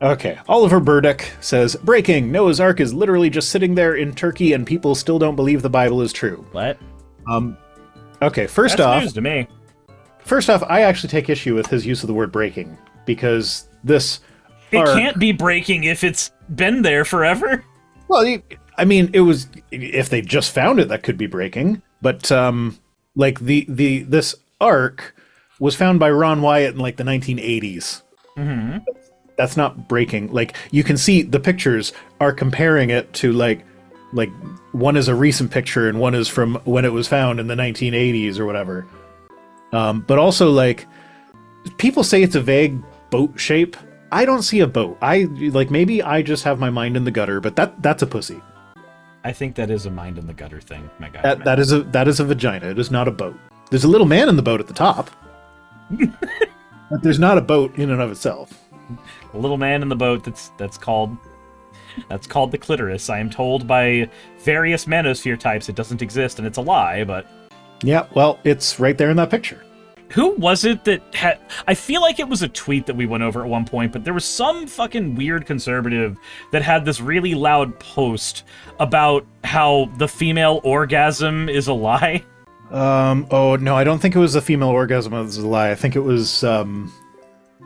Okay, Oliver Burdick says, breaking, Noah's Ark is literally just sitting there in Turkey and people still don't believe the Bible is true. What? Okay, first That's off... news to me. First off, I actually take issue with his use of the word breaking, because this It can't be breaking if it's been there forever. Well, I mean, it was... If they just found it, that could be breaking. But, like, this Ark was found by Ron Wyatt in, like, the 1980s. Mm-hmm. That's not breaking. Like, you can see the pictures are comparing it to, like one is a recent picture and one is from when it was found in the 1980s or whatever. But also, like, people say it's a vague boat shape. I don't see a boat. Maybe I just have my mind in the gutter, but that's a pussy. I think that is a mind in the gutter thing, my guy. That is a vagina. It is not a boat. There's a little man in the boat at the top. But there's not a boat in and of itself. A little man in the boat that's called the clitoris. I am told by various manosphere types it doesn't exist and it's a lie, but... Yeah, well, it's right there in that picture. Who was it that had... I feel like it was a tweet that we went over at one point, but there was some fucking weird conservative that had this really loud post about how the female orgasm is a lie. Oh, no, I don't think it was the female orgasm that was a lie. I think it was,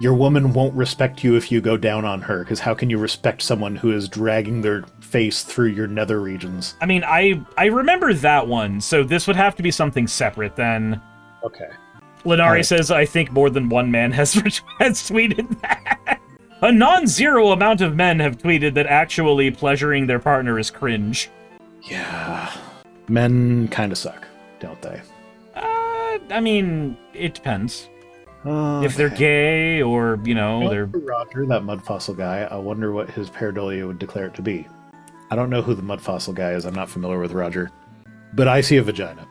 your woman won't respect you if you go down on her, because how can you respect someone who is dragging their face through your nether regions? I mean, I remember that one, so this would have to be something separate then. Okay. Lenari says, I think more than one man has tweeted that. A non-zero amount of men have tweeted that actually pleasuring their partner is cringe. Yeah. Men kind of suck, don't they? I mean, it depends. Okay. If they're gay or, they're... Roger, that mud fossil guy, I wonder what his pareidolia would declare it to be. I don't know who the mud fossil guy is. I'm not familiar with Roger. But I see a vagina.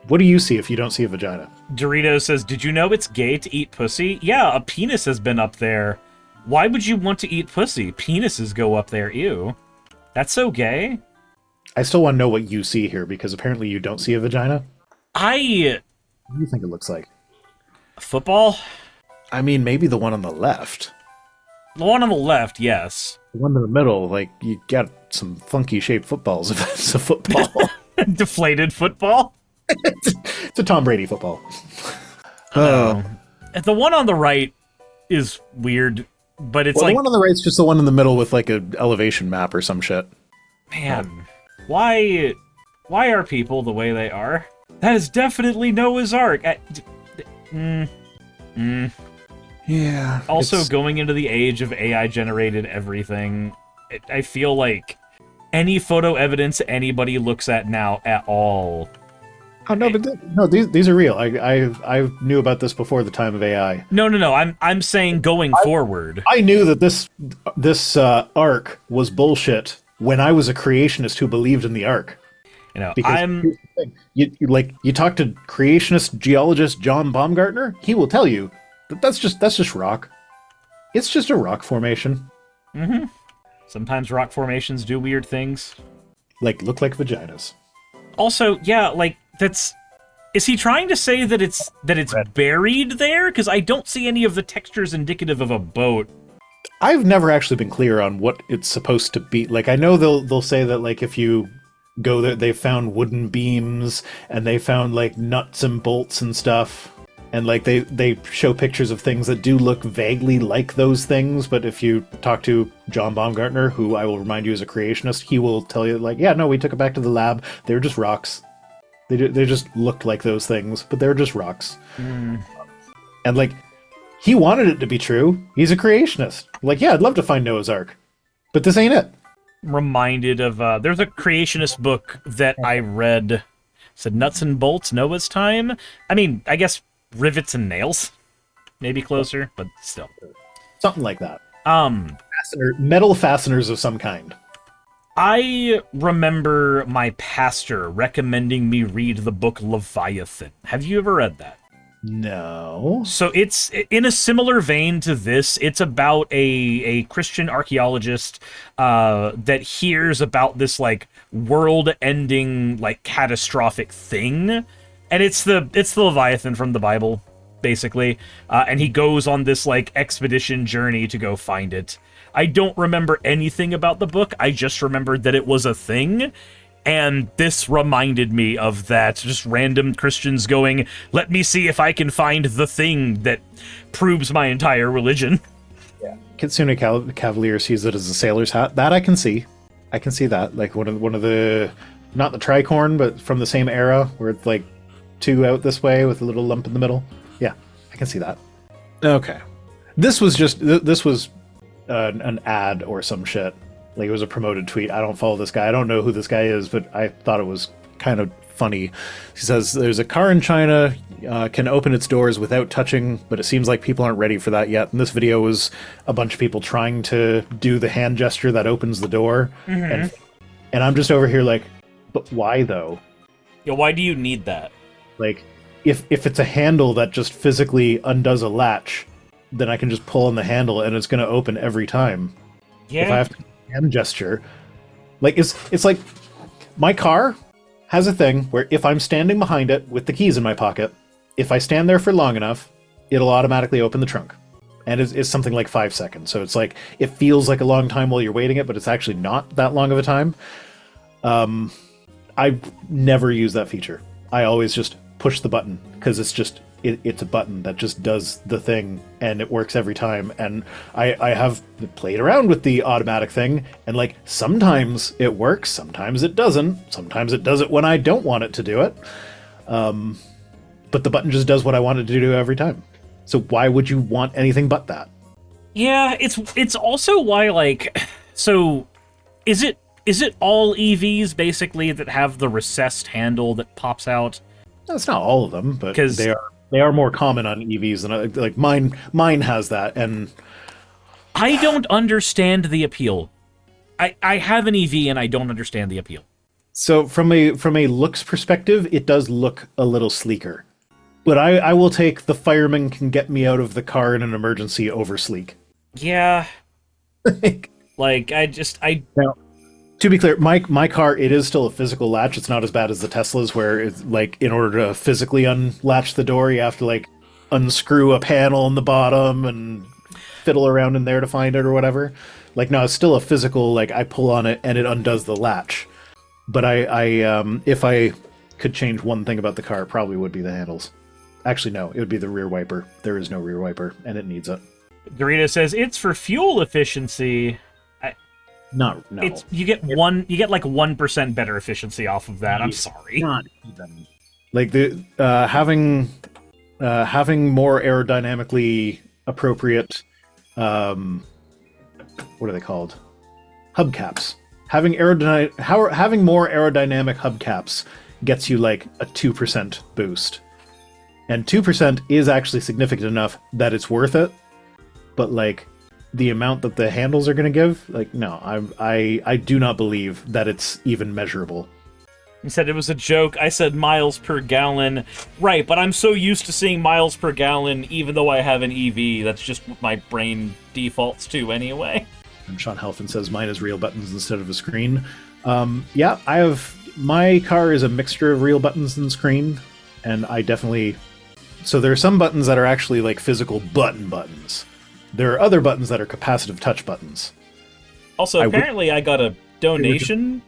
What do you see if you don't see a vagina? Dorito says, did you know it's gay to eat pussy? Yeah, a penis has been up there. Why would you want to eat pussy? Penises go up there, ew. That's so gay. I still want to know what you see here, because apparently you don't see a vagina. What do you think it looks like? Football? I mean, maybe the one on the left. The one on the left, yes. The one in the middle, like, you got some funky-shaped footballs if it's a football. Deflated football? It's a Tom Brady football. The one on the right is weird, but it's the one on the right's just the one in the middle with, like, an elevation map or some shit. Man, why are people the way they are? That is definitely Noah's Ark. Yeah. Also, going into the age of AI-generated everything, I feel like any photo evidence anybody looks at now at all... Oh, no, but these are real. I knew about this before the time of AI. No. I'm saying going forward. I knew that this Ark was bullshit when I was a creationist who believed in the Ark. Because you talk to creationist geologist John Baumgartner, he will tell you that that's just rock. It's just a rock formation. Mm-hmm. Sometimes rock formations do weird things. Like, look like vaginas. Also, yeah, like, is he trying to say that it's buried there? Because I don't see any of the textures indicative of a boat. I've never actually been clear on what it's supposed to be. Like, I know they'll say that, like, if you go there, they found wooden beams and they found, like, nuts and bolts and stuff. And, like, they show pictures of things that do look vaguely like those things. But if you talk to John Baumgartner, who I will remind you is a creationist, he will tell you, like, yeah, no, we took it back to the lab. They're just rocks. They just looked like those things, but they're just rocks. Mm. And, like, he wanted it to be true. He's a creationist. Like, yeah, I'd love to find Noah's Ark. But this ain't it. Reminded of, there's a creationist book that I read. It said Nuts and Bolts, Noah's Time. I mean, I guess rivets and nails. Maybe closer, but still. Something like that. Metal fasteners of some kind. I remember my pastor recommending me read the book Leviathan. Have you ever read that? No. So it's in a similar vein to this. It's about a Christian archaeologist that hears about this, like, world-ending, like, catastrophic thing. And it's the Leviathan from the Bible, basically. And he goes on this, like, expedition journey to go find it. I don't remember anything about the book. I just remembered that it was a thing. And this reminded me of that. Just random Christians going, let me see if I can find the thing that proves my entire religion. Yeah. Kitsune Cavalier sees it as a sailor's hat. That I can see. I can see that. Like one of the, not the tricorn, but from the same era where it's like two out this way with a little lump in the middle. Yeah, I can see that. Okay. This was an ad or some shit. Like, it was a promoted tweet. I don't follow this guy. I don't know who this guy is, but I thought it was kind of funny. He says, there's a car in China, can open its doors without touching, but it seems like people aren't ready for that yet. And this video was a bunch of people trying to do the hand gesture that opens the door. Mm-hmm. And I'm just over here like, but why though? Yeah, why do you need that? Like, if it's a handle that just physically undoes a latch, then I can just pull on the handle and it's going to open every time. Yeah. If I have to hand gesture, like it's like my car has a thing where if I'm standing behind it with the keys in my pocket, if I stand there for long enough, it'll automatically open the trunk, and it's something like 5 seconds. So it's like it feels like a long time while you're waiting it, but it's actually not that long of a time. I never use that feature. I always just push the button because it's a button that just does the thing, and it works every time. And I have played around with the automatic thing, and like sometimes it works, sometimes it doesn't. Sometimes it does it when I don't want it to do it. But the button just does what I want it to do every time. So why would you want anything but that? Yeah, it's also why, like, so is it all EVs basically that have the recessed handle that pops out? That's not all of them, but they are more common on EVs than like mine has that. And I don't understand the appeal. I have an EV and I don't understand the appeal. So from a looks perspective, it does look a little sleeker. But I will take the fireman can get me out of the car in an emergency over sleek. Yeah. Like Now, to be clear, my car, it is still a physical latch. It's not as bad as the Teslas, where it's like in order to physically unlatch the door, you have to like unscrew a panel in the bottom and fiddle around in there to find it or whatever. Like, no, it's still a physical, like I pull on it and it undoes the latch. But I if I could change one thing about the car, it probably would be the handles. Actually, no, it would be the rear wiper. There is no rear wiper, and it needs it. Dorita says it's for fuel efficiency. No. It's you get like 1% better efficiency off of that. I'm sorry. Not even. Like the having more aerodynamically appropriate what are they called? Hubcaps. Having more aerodynamic hubcaps gets you like a 2% boost. And 2% is actually significant enough that it's worth it. But like the amount that the handles are going to give, like, no, I do not believe that it's even measurable. He said it was a joke. I said miles per gallon. Right, but I'm so used to seeing miles per gallon, even though I have an EV. That's just what my brain defaults to anyway. And Sean Helfin says mine is real buttons instead of a screen. Yeah, my car is a mixture of real buttons and screen, and I definitely... So there are some buttons that are actually like physical buttons. There are other buttons that are capacitive touch buttons. Also, apparently I got a donation.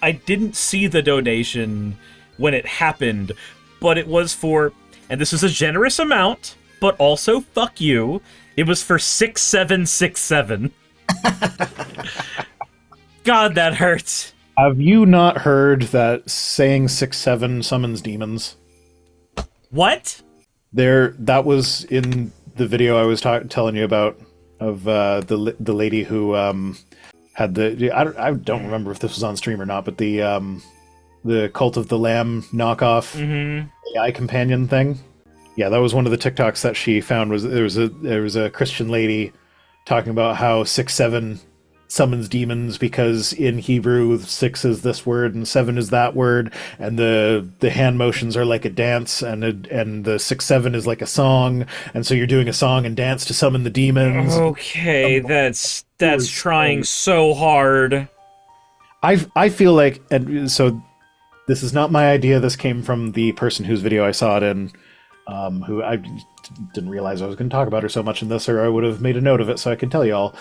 I didn't see the donation when it happened, but it was for, and this is a generous amount, but also fuck you, it was for 6767. God, that hurts. Have you not heard that saying 6-7 summons demons? What? That was in the video I was telling you about of the lady who had I don't remember if this was on stream or not, but the Cult of the Lamb knockoff AI companion thing. Yeah, that was one of the TikToks that she found. Was there was a Christian lady talking about how 6-7 summons demons because in Hebrew 6 is this word and 7 is that word, and the hand motions are like a dance, and the 6-7 is like a song, and so you're doing a song and dance to summon the demons. Okay, that's trying so hard. I feel like, and so this is not my idea. This came from the person whose video I saw it in, who I didn't realize I was going to talk about her so much in this, or I would have made a note of it so I could tell you all.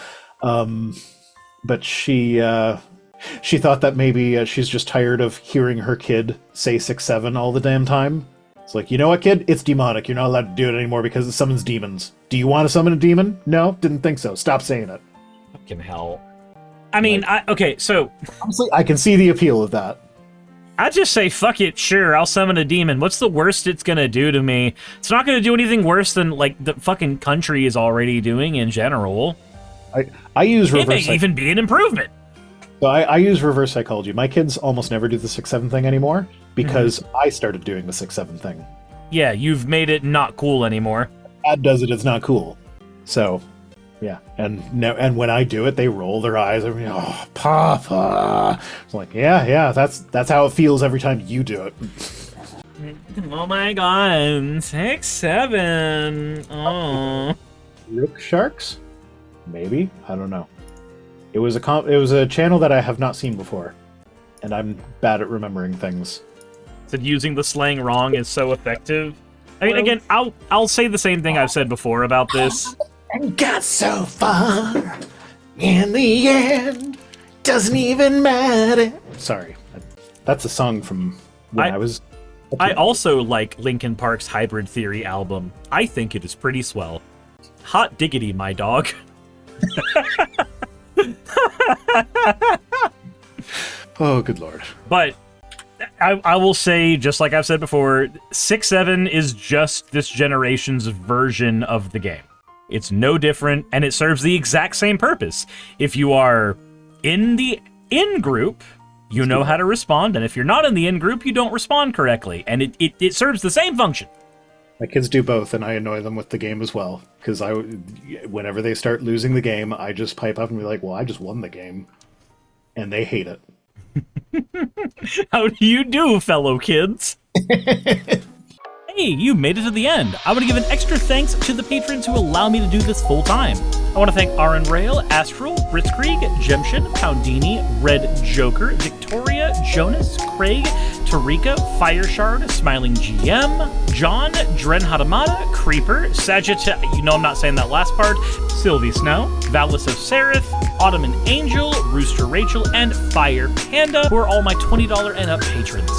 But she thought that maybe she's just tired of hearing her kid say 6-7 all the damn time. It's like, you know what, kid? It's demonic. You're not allowed to do it anymore because it summons demons. Do you want to summon a demon? No? Didn't think so. Stop saying it. Fucking hell. I mean, okay, so... Honestly, I can see the appeal of that. I just say, fuck it, sure, I'll summon a demon. What's the worst it's gonna do to me? It's not gonna do anything worse than, like, the fucking country is already doing in general. I use reverse... It may even be an improvement. So I use reverse psychology. My kids almost never do the 6-7 thing anymore because I started doing the 6-7 thing. Yeah, you've made it not cool anymore. Dad does it, it's not cool. So, yeah. And when I do it, they roll their eyes. And, oh, Papa. It's like, yeah, that's how it feels every time you do it. Oh my god, 6-7. Oh. Rook Sharks? Maybe? I don't know. It was a channel that I have not seen before, and I'm bad at remembering things. That using the slang wrong is so effective. I mean, again, I'll say the same thing I've said before about this. And got so far, in the end, doesn't even matter. Sorry, that's a song from when I was. I also like Linkin Park's Hybrid Theory album. I think it is pretty swell. Hot diggity, my dog. Oh, good lord. But I will say, just like I've said before, 6-7 is just this generation's version of the game. It's no different, and it serves the exact same purpose. If you are in the in-group, you know how to respond, and if you're not in the in-group, you don't respond correctly, and it serves the same function. My kids do both, and I annoy them with the game as well, because whenever they start losing the game, I just pipe up and be like, well, I just won the game. And they hate it. How do you do, fellow kids? Hey, you made it to the end. I want to give an extra thanks to the patrons who allow me to do this full time. I want to thank Aaron Rail, Astral, Britzkrieg, Jemshin, Poundini, Red Joker, Victoria, Jonas, Craig, Tarika, Fireshard, Smiling GM, John, Dren Hadamada, Creeper, Sagitta, you know I'm not saying that last part, Sylvie Snow, Valis of Seraph, Ottoman Angel, Rooster Rachel, and Fire Panda, who are all my $20 and up patrons.